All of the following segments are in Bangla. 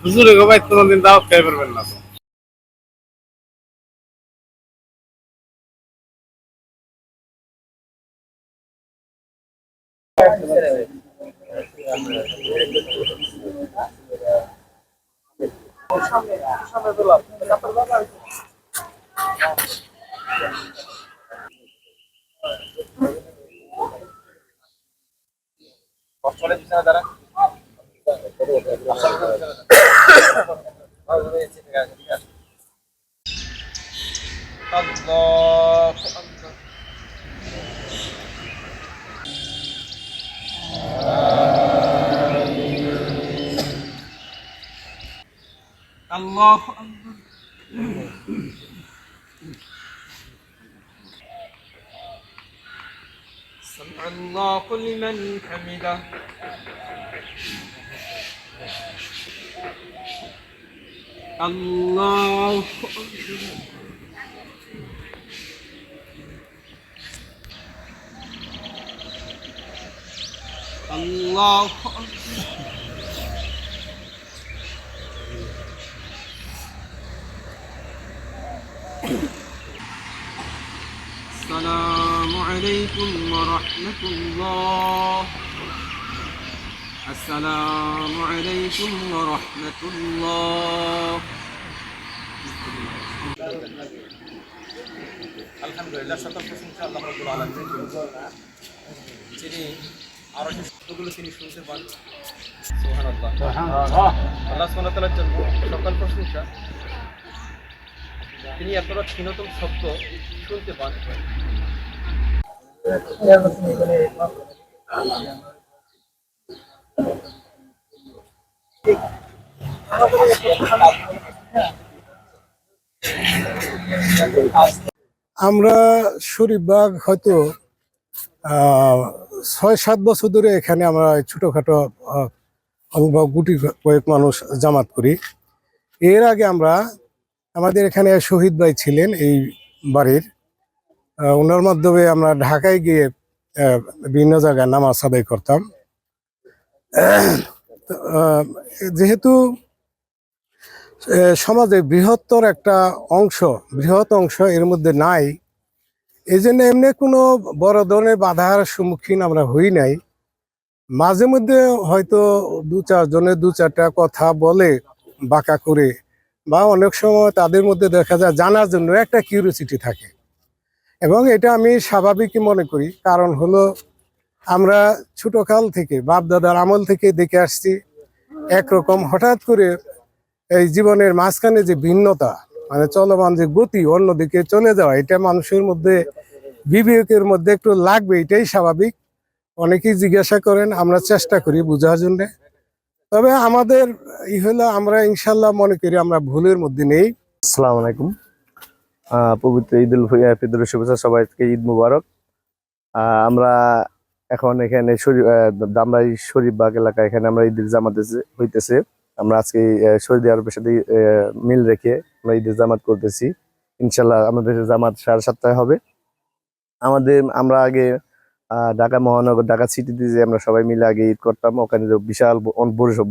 হুজুরে গো ভাই কোনদিন দাওয়াত খাই পারবেন না তো। আল্লাহ سمع الله لمن حمده الله الله السلام عليكم ورحمة الله السلام عليكم ورحمة الله আলহামদুলিল্লাহ, সকল প্রশংসা আল্লাহ রাব্বুল আলামিনের জন্য, যিনি আরো শব্দগুলো তিনি শুনতে পান। সুবহানাল্লাহ, আল্লাহ সুবহানাহু ওয়া তাআলার জন্য সকল প্রশংসা, তিনি এতটা ক্ষীণতম শব্দ শুনতে পান। আমরা শরীফবাগ হয়তো ৬-৭ বছর ধরে এখানে আমরা ছোটোখাটো অথবা গুটি কয়েক মানুষ জামাত করি। এর আগে আমরা আমাদের এখানে শহীদ ভাই ছিলেন এই বাড়ির, ওনার মাধ্যমে আমরা ঢাকায় গিয়ে বিভিন্ন জায়গায় নামাজ আদায় করতাম। যেহেতু সমাজে বৃহত্তর একটা বৃহৎ অংশ এর মধ্যে নাই, এই জন্য এমনি কোনো বড় ধরনের বাধার সম্মুখীন আমরা হই নাই। মাঝে মধ্যে হয়তো ২-৪ জনের ২-৪টা কথা বলে বাঁকা করে, বা অনেক সময় তাদের মধ্যে দেখা যায় জানার জন্য একটা কিউরিওসিটি থাকে, এবং এটা আমি স্বাভাবিকই মনে করি। কারণ হলো আমরা ছোটকাল থেকে বাপ দাদার আমল থেকে দেখে আসছি একরকম, হঠাৎ করে এই জীবনের মাঝখানে যে ভিন্নতা, মানে চলমান যে গতি অন্যদিকে চলে যাওয়া, এটা মানুষের মধ্যে বিবেকের মধ্যে একটু লাগবে, এটাই স্বাভাবিক। অনেকেই জিজ্ঞাসা করেন, আমরা চেষ্টা করি বোঝার জন্যে। তবে আমাদের হলো আমরা ইনশাল্লাহ মনে করি আমরা ভুলের মধ্যে নেই। আসসালামু আলাইকুম। পবিত্র ঈদুল ফিতরের শুভেচ্ছা সবাইকে, ঈদ মুবারক। আমরা এখন এখানে দামরাই শরীফবাগ এলাকা, এখানে আমরা ঈদের জামাত হইতেছে। আমরা আজকে সৌদি আরবের সাথে মিল রেখে আমরা ঈদের জামাত করতেছি। ইনশাল্লাহ আমাদের জামাত 7:30টায় হবে। আমরা আগে ঢাকা মহানগর, ঢাকা সিটিতে যে আমরা সবাই মিলে আগে ঈদ করতাম, ওখানে বিশাল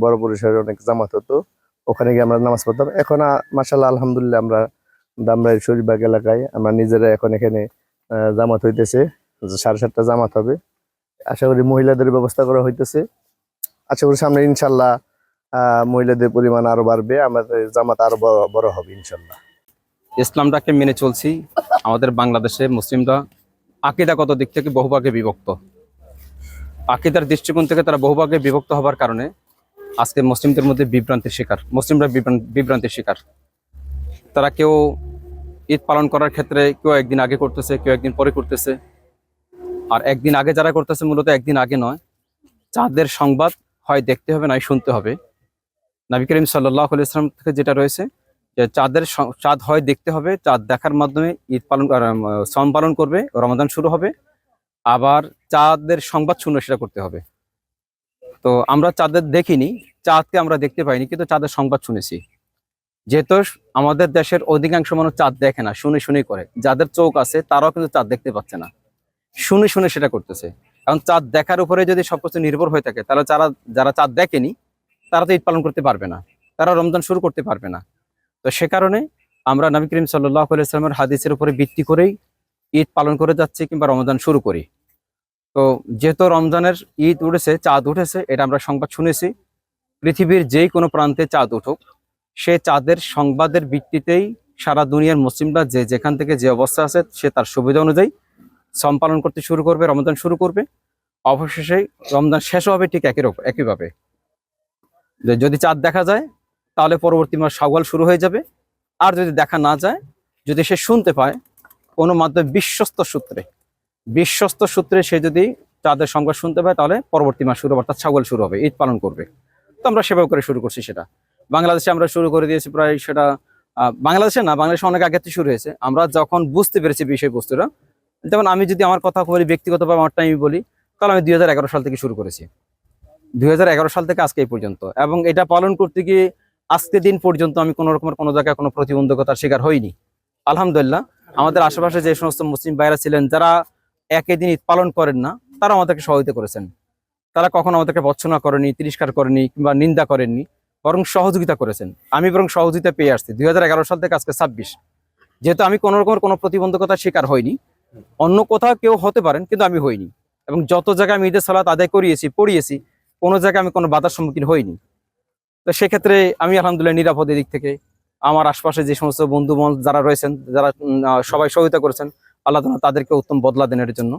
বড় পরিসরে অনেক জামাত হতো, ওখানে গিয়ে আমরা নামাজ পড়তাম। এখন মাশাআল্লাহ আলহামদুলিল্লাহ আমরা দামরাই শরীফবাগ এলাকায় আমরা নিজেরা এখন এখানে জামাত হইতেছে। 7:30টা জামাত হবে। আশা করি মহিলাদের ব্যবস্থা করা হইতেছে। আশা করি সামনে ইনশাল্লাহ মহিলাদের পরিমাণ আরো বাড়বে, আমাদের জামাত আরো বড় হবে ইনশাল্লাহ। ইসলামটাকে মেনে চলছি। আমাদের বাংলাদেশে মুসলিমরা আকীদাগত দিক থেকে বহুভাগে বিভক্ত। আকীদার দৃষ্টিকোণ থেকে তারা বহুভাগে বিভক্ত হবার কারণে আজকে মুসলিমদের মধ্যে মুসলিমরা বিভ্রান্তির শিকার। তারা কেউ ঈদ পালন করার ক্ষেত্রে কেউ একদিন আগে করতেছে, কেউ একদিন পরে করতেছে। আর একদিন আগে যারা করতেছে মূলত একদিন আগে নয়, চাঁদের সংবাদ হয় দেখতে হবে নয় শুনতে হবে। নবী করিম সাল্লাল্লাহু আলাইহি ওয়াসাল্লাম থেকে যেটা রয়েছে যে চাঁদ হয় দেখতে হবে, চাঁদ দেখার মাধ্যমে ঈদ পালন সওম পালন করবে, রমাদান শুরু হবে। আবার চাঁদের সংবাদ শুনে সেটা করতে হবে। তো আমরা চাঁদের দেখিনি, চাঁদকে আমরা দেখতে পাইনি, কিন্তু চাঁদের সংবাদ শুনেছি। যেহেতু আমাদের দেশের অধিকাংশ মানুষ চাঁদ দেখে না, শুনে করে। যাদের চোখ আছে তারাও কিন্তু চাঁদ দেখতে পাচ্ছে না, শুনে সেটা করতেছে। কারণ চাঁদ দেখার উপরে যদি সবকিছু নির্ভর হয়ে থাকে, তাহলে যারা চাঁদ দেখেনি তারা তো ঈদ পালন করতে পারবে না। তারা রমজান শুরু করতে পারবে না। তো সে কারণে আমরা নবী করিম সাল্লাল্লাহু আলাইহি ওয়াসাল্লামের হাদিসের উপরে ভিত্তি করেই ঈদ পালন করে যাচ্ছি কিংবা রমজান শুরু করি। তো যেহেতু রমজানের ঈদ উঠেছে, চাঁদ উঠেছে, এটা আমরা সংবাদ শুনেছি। পৃথিবীর যেই কোনো প্রান্তে চাঁদ উঠুক, সে চাঁদের সংবাদের ভিত্তিতেই সারা দুনিয়ার মুসলিমরা যে যেখান থেকে যে অবস্থা আছে সে তার সুবিধা অনুযায়ী সম পালন করতে শুরু করবে, রমজান শুরু করবে। অবশেষে রমজান শেষ হবে ঠিক একইভাবে। যদি চাঁদ দেখা যায় তাহলে পরবর্তী মাস শাওয়াল শুরু হয়ে যাবে। আর যদি দেখা না যায়, যদি সে শুনতে পায় কোনো মাধ্যমে বিশ্বস্ত সূত্রে সে যদি চাঁদের সংবাদ শুনতে পায়, তাহলে পরবর্তী মাস শুরু অর্থাৎ শাওয়াল শুরু হবে, ঈদ পালন করবে। তো আমরা সেভাবে করে শুরু করছি। সেটা বাংলাদেশে আমরা শুরু করে দিয়েছি প্রায়, সেটা বাংলাদেশে না, বাংলাদেশে অনেক আগে থেকে শুরু হয়েছে। আমরা যখন বুঝতে পেরেছি বিষয়বস্তুটা, যেমন আমি যদি আমার কথা বলি, ব্যক্তিগতভাবে আমারটা আমি বলি, তাহলে আমি 2011 সাল থেকে শুরু করেছি। 2011 সাল থেকে আজকে এই পর্যন্ত, এবং এটা পালন করতে গিয়ে আজকে দিন পর্যন্ত আমি কোনো রকমের কোনো জায়গায় কোনো প্রতিবন্ধকতার শিকার হইনি। আলহামদুলিল্লাহ। আমাদের আশেপাশে যে সমস্ত মুসলিম ভাইরা ছিলেন যারা একই দিন ঈদ পালন করেন না, তারা আমাদেরকে সহযোগিতা করেছেন। তারা কখনো আমাদেরকে ভর্ৎসনা করেনি, তিরস্কার করেনি কিংবা নিন্দা করেননি, বরং সহযোগিতা করেছেন। আমি বরং সহযোগিতা পেয়ে আসছি 2011 সাল থেকে আজকে 26। যেহেতু আমি কোনো রকমের কোনো প্রতিবন্ধকতার শিকার হইনি, অন্য কোথাও কেউ হতে পারেন কিন্তু আমি হইনি। এবং যত জায়গায় আমি ঈদের সালাত আদায় পড়িয়েছি, কোনো জায়গায় আমি কোনো বাধার সম্মুখীন হইনি। তো সেক্ষেত্রে আমি আলহামদুলিল্লাহ নিরাপদের দিক থেকে আমার আশপাশে যে সমস্ত বন্ধু যারা রয়েছেন, যারা সবাই সহযোগিতা করেছেন, আল্লাহ তাআলা তাদেরকে উত্তম বদলা দেন এর জন্য।